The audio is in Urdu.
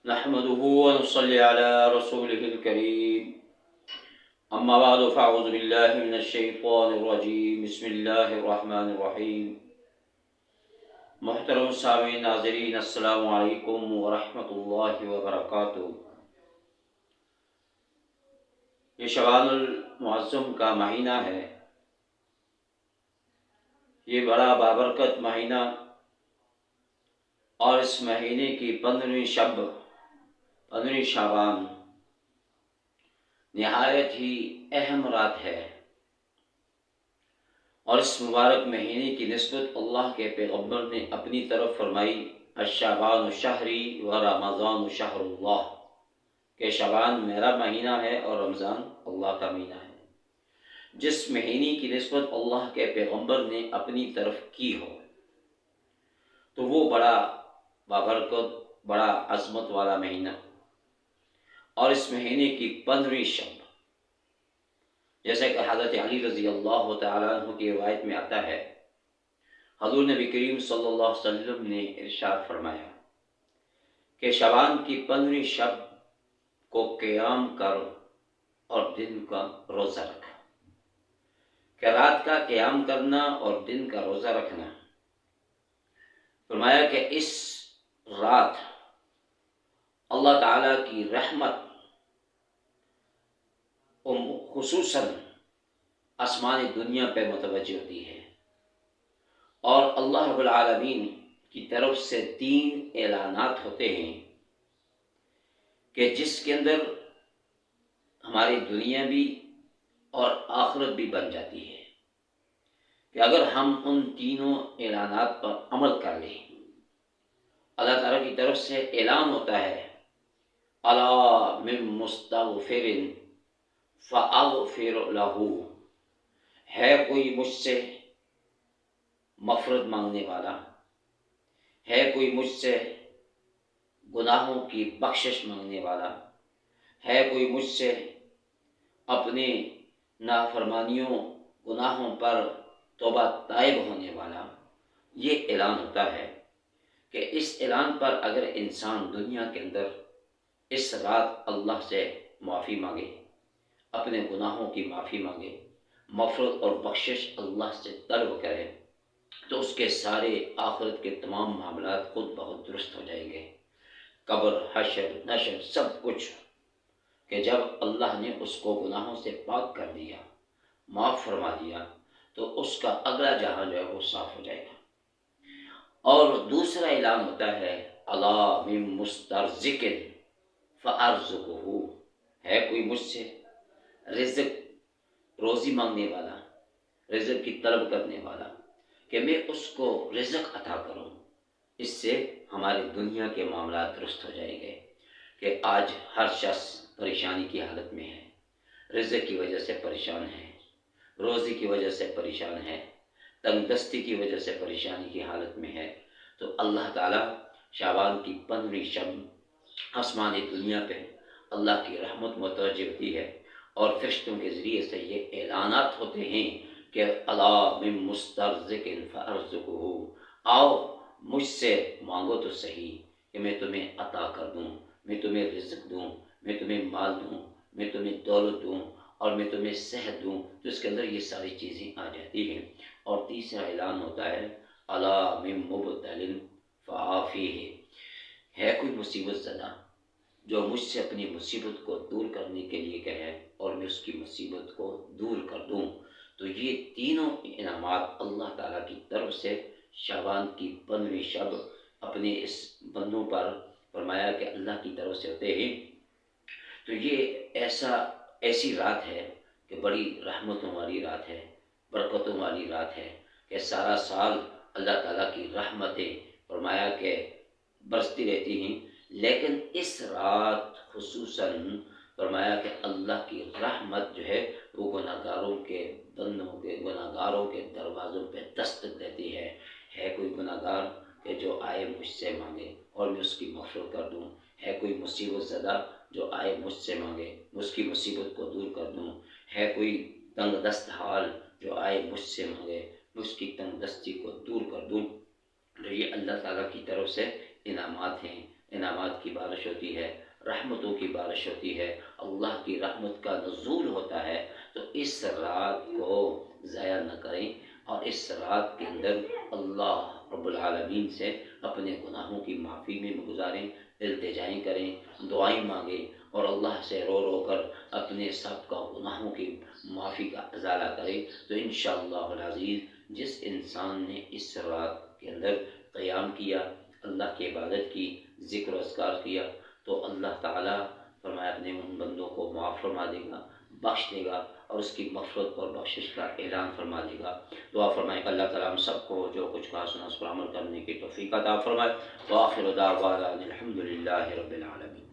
نحمده ونصلي على رسوله الكريم. أما بعد فأعوذ بالله من الشيطان الرجيم. بسم الله الرحمن الرحيم. محترم سامعین ناظرین، السلام علیکم ورحمۃ اللہ وبرکاتہ۔ یہ شعبان المعظم کا مہینہ ہے، یہ بڑا بابرکت مہینہ، اور اس مہینے کی 15ویں شعبان نہایت ہی اہم رات ہے، اور اس مبارک مہینے کی نسبت اللہ کے پیغمبر نے اپنی طرف فرمائی، الشعبان شہری و رمضان شہر اللہ، کہ شعبان میرا مہینہ ہے اور رمضان اللہ کا مہینہ ہے۔ جس مہینے کی نسبت اللہ کے پیغمبر نے اپنی طرف کی ہو تو وہ بڑا بابرکت، بڑا عظمت والا مہینہ، اور اس مہینے کی 15ویں شب، جیسے کہ حضرت علی رضی اللہ تعالیٰ عنہ کی روایت میں آتا ہے، حضور نبی کریم صلی اللہ علیہ وسلم نے ارشاد فرمایا کہ شعبان کی 15ویں شب کو قیام کر اور دن کا روزہ رکھ، کہ رات کا قیام کرنا اور دن کا روزہ رکھنا۔ فرمایا کہ اس رات اللہ تعالیٰ کی رحمت خصوصاً آسمان دنیا پہ متوجہ ہوتی ہے، اور اللہ رب العالمین کی طرف سے 3 اعلانات ہوتے ہیں کہ جس کے اندر ہماری دنیا بھی اور آخرت بھی بن جاتی ہے، کہ اگر ہم ان تینوں اعلانات پر عمل کر لیں، اللہ تعالیٰ کی طرف سے اعلان ہوتا ہے، الا من مستغفر فاغفر له، ہے کوئی مجھ سے مغفرت مانگنے والا، ہے کوئی مجھ سے گناہوں کی بخشش مانگنے والا، ہے کوئی مجھ سے اپنے نافرمانیوں گناہوں پر توبہ طائب ہونے والا۔ یہ اعلان ہوتا ہے کہ اس اعلان پر اگر انسان دنیا کے اندر اس رات اللہ سے معافی مانگے، اپنے گناہوں کی معافی مانگے، مغفرت اور بخشش اللہ سے طلب کرے، تو اس کے سارے آخرت کے تمام معاملات خود بخود درست ہو جائیں گے۔ قبر، حشر، نشر، سب کچھ، کہ جب اللہ نے اس کو گناہوں سے پاک کر دیا، معاف فرما دیا، تو اس کا اگلا جہاں جو ہے وہ صاف ہو جائے گا۔ اور دوسرا اعلان ہوتا ہے، الا من مسترزق فارزقہ، ہے کوئی مجھ سے رزق، روزی مانگنے والا، رزق کی طلب کرنے والا، کہ میں اس کو رزق عطا کروں۔ اس سے ہماری دنیا کے معاملات درست ہو جائیں گے، کہ آج ہر شخص پریشانی کی حالت میں ہے، رزق کی وجہ سے پریشان ہے، روزی کی وجہ سے پریشان ہے، تنگ دستی کی وجہ سے پریشانی کی حالت میں ہے، تو اللہ تعالیٰ شعبان کی 15ویں شب آسمان دنیا پہ اللہ کی رحمت متوجہ ہوتی ہے، اور فرشتوں کے ذریعے سے یہ اعلانات ہوتے ہیں کہ الا من مسترزق فارزقہ، آؤ مجھ سے مانگو تو صحیح کہ میں تمہیں عطا کر دوں، میں تمہیں رزق دوں، میں تمہیں مال دوں، میں تمہیں دولت دوں، اور میں تمہیں صحت دوں، تو اس کے اندر یہ ساری چیزیں آ جاتی ہیں۔ اور تیسرا اعلان ہوتا ہے، الا من مبتل فعافیہ، ہے کوئی مصیبت زدہ جو مجھ سے اپنی مصیبت کو دور کرنے کے لیے کہے اور میں اس کی مصیبت کو دور کر دوں، تو یہ تینوں انعامات اللہ تعالیٰ کی طرف سے شعبان کی 15ویں شب اپنے اس بندوں پر فرمایا کہ اللہ کی طرف سے ہوتے ہیں۔ تو یہ ایسی رات ہے کہ بڑی رحمتوں والی رات ہے، برکتوں والی رات ہے، کہ سارا سال اللہ تعالیٰ کی رحمتیں فرمایا کہ برستی رہتی ہیں، لیکن اس رات خصوصاً فرمایا کہ اللہ کی رحمت جو ہے وہ گناہگاروں کے گناہگاروں کے دروازوں پہ دستک دیتی ہے کوئی گناہگار کہ جو آئے مجھ سے مانگے اور میں اس کی مغفرت کر دوں، ہے کوئی مصیبت زدہ جو آئے مجھ سے مانگے میں اس کی مصیبت کو دور کر دوں، ہے کوئی تنگ دست حال جو آئے مجھ سے مانگے میں اس کی تنگ دستی کو دور کر دوں۔ تو یہ اللہ تعالیٰ کی طرف سے انعامات ہیں، انعامات کی بارش ہوتی ہے، رحمتوں کی بارش ہوتی ہے، اللہ کی رحمت کا نزول ہوتا ہے۔ تو اس رات کو ضائع نہ کریں، اور اس رات کے اندر اللہ رب العالمین سے اپنے گناہوں کی معافی میں گزاریں، التجائیں کریں، دعائیں مانگیں، اور اللہ سے رو رو کر اپنے سب کا گناہوں کی معافی کا ازالہ کریں۔ تو انشاءاللہ العزیز جس انسان نے اس رات کے اندر قیام کیا، اللہ کی عبادت کی، ذکر و اذکار کیا، تو اللہ تعالیٰ فرمایا اپنے ان بندوں کو معاف فرما دے گا، بخش دے گا، اور اس کی مغفرت اور بخشش کا اعلان فرما دے گا۔ دعا فرمائیں کہ اللہ تعالیٰ ہم سب کو جو کچھ کہا سنا اس پر عمل کرنے کی توفیق عطا فرمائے۔ وآخر دعوانا الحمد للہ رب العالمین۔